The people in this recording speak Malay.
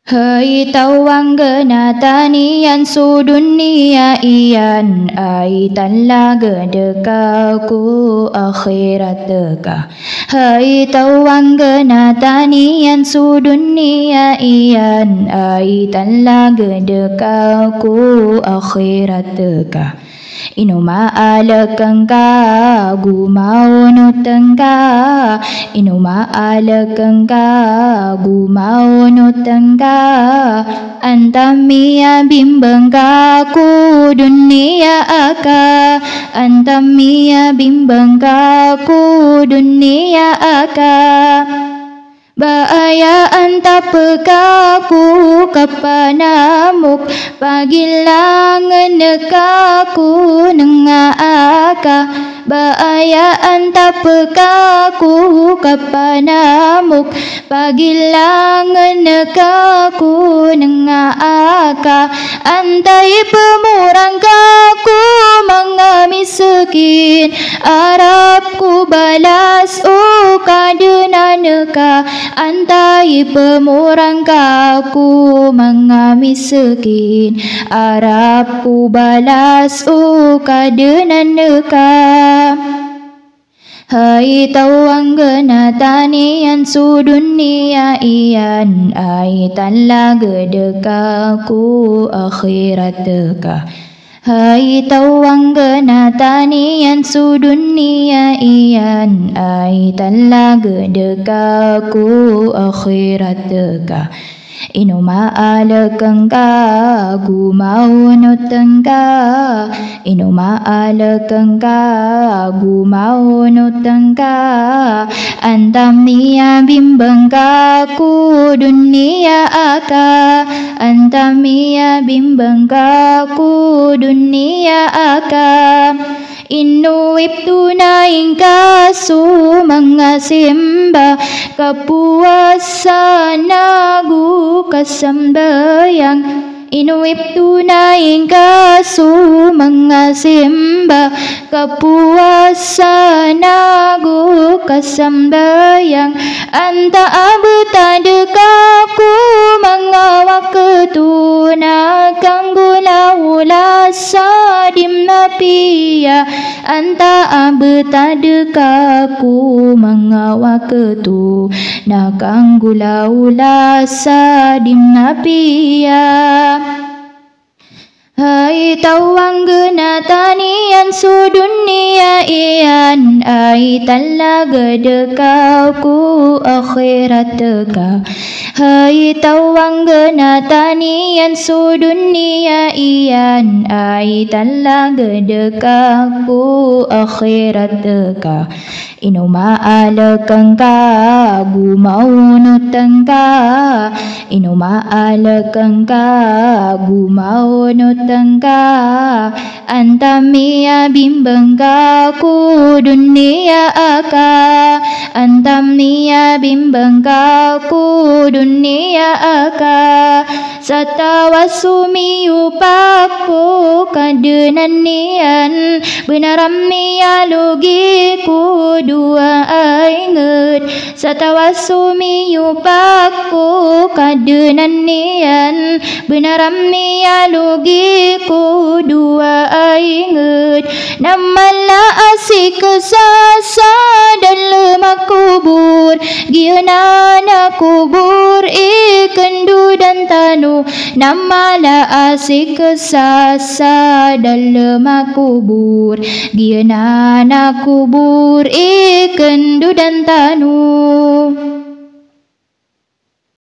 Hai tawang gena tanian su dunia ian ai tanla gedeka ku akhirat deka. Hai tawang gena tanian su dunia ian ai tanla gedeka ku akhirat deka. Inuma alakangka gumau nutangka. Inuma alakangka gumau nutangka. Antamia bimbangka ku dunia aka. Antamia bimbangka ku dunia aka. Baaya antapeka ku kapanamuk pagilangan nekaku nengaaka. Baaya antapeka ku kapanamuk pagilangan nekaku nengaaka. Antai pemurangka ku mengamiskin Arabku balas kadenaneka. Antai pemurangka ku mengamiskin Arabku balas kadenaneka. Hai tawang gena tanian su dunia ian ai tanla gedeka ku akhirat deka. Hai tawang gena tanian su dunia ian ai tanla gedeka ku akhirat deka. Inuma alakangka gumau nutangka. Inuma alakangka gumau nutangka. Antamia bimbangka ku dunia aka. Antamia bimbangka ku dunia aka. Inuiptuna ingkasu mengasimba kepuasan nagu kesembayang. Inuiptuna ingkasu mengasimba kepuasan nagu kesembayang. Anta abtadekaku mengawak ketuna kanggula sadim napia. Anta abtadekaku mengawak ketuna kanggula sadim napia. Hai tawang gena tanian su dunia ian ai tanla gedeka ku akhirat deka. Hai tawang gena tanian su dunia ian ai tanla gedeka ku akhirat deka. Inuma alakangka gumau nutangka. Inuma alakangka gumau nutangka. Antamia bimbangka ku dunia aka. Antamia bimbangka ku dunia aka. Satawasumi upaku kadenanian benaramia logiku dua ainget. Satawasumi upaku kadenanian benaramia logiku dua ainget. Namala asik sasa dalam kubur giana kubur ikendu dan tanu. Namala asik sasa dalam kubur giana kubur ikendu dan tanu.